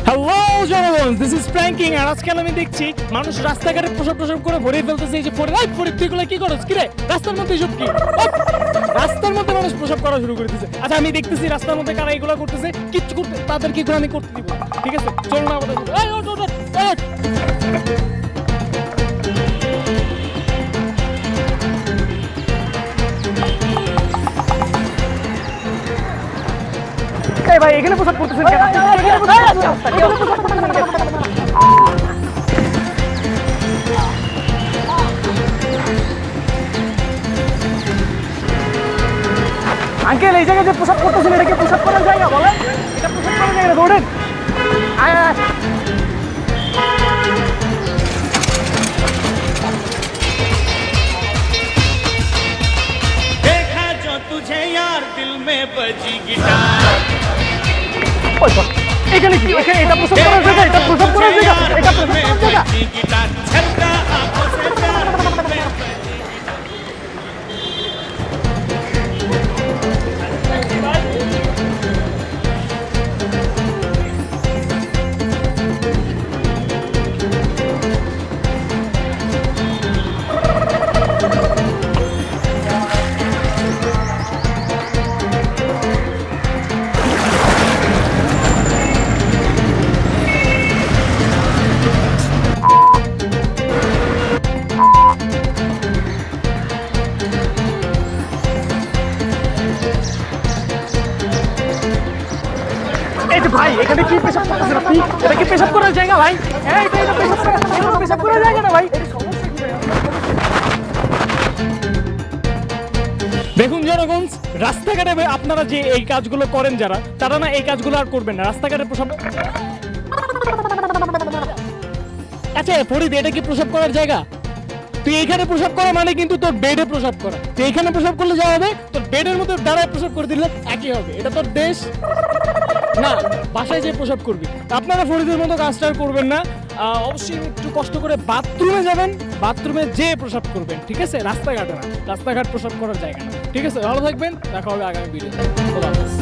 Hello জনগণ, this is pranking. আর আজকাল আমি দেখছি মানুষ রাস্তাঘাটে প্রসাব করে ভরে ফেলতেছে। এই যে ফরিদ তুই গুলো কি করছ? কি রে রাস্তার মধ্যে এসব কি? রাস্তার মধ্যে মানুষ প্রসাব করা শুরু করে দিয়েছে। আচ্ছা আমি দেখতেছি রাস্তার মধ্যে কারা এগুলো করতেছে, কিচ্ছু করতে তাদের কি আমি করতে দিব? ঠিক আছে, চল না আমাদের এই ওঠ ওঠ ওঠ। এই ভাই এখানে প্রসাব করতেছেন কেন? এখানে প্রসাব করতেছেন কেন? আঙ্কেল এই জায়গায় যে প্রসাব করতেছেন এটা কি প্রসাব করার জায়গা বলেন? এটা প্রসাব করার জায়গা দৌড়েন। আয় আয় देखा जो तुझे यार दिल में बजी गिटार এখানে কি? এখানে এটা প্রসাব করার জায়গা? এটা প্রসাব করার জায়গা? এটা প্রসাব করার জায়গা? बजी गिटार छक्का आंखों से प्यार दिल में এই যে ভাই এখানে কি পেশাব করতেছেন আপনি? এটা কি পেশাব করার জায়গা ভাই? এই তো এটা পেশাব করার জায়গা না ভাই। দেখুন জনগণ, রাস্তাঘাটে আপনারা যে এই কাজগুলো করেন যারা, তারা না এই কাজগুলো আর করবেন না। রাস্তাঘাটে প্রসাব, আচ্ছা ফরিদ এটা কি প্রসাব করার জায়গা? তুই এইখানে প্রসাব করা মানে কিন্তু তোর বেডে প্রসাব করা। তুই এইখানে প্রসাব করলে যা হবে, তোর বেডের মধ্যে দাঁড়ায় প্রসাব করে দিলে একই হবে। এটা তোর দেশ না, বাসায় যে প্রসাব করবি। আপনারা ফরিদের মতো কাজটা করবেন না। অবশ্যই একটু কষ্ট করে বাথরুমে যাবেন, বাথরুমে যে প্রসাব করবেন, ঠিক আছে? রাস্তাঘাটে না, রাস্তাঘাট প্রসাব করার জায়গা না। ঠিক আছে, ভালো থাকবেন, দেখা হবে আগামী ভিডিওতে। খোদা হাফেজ।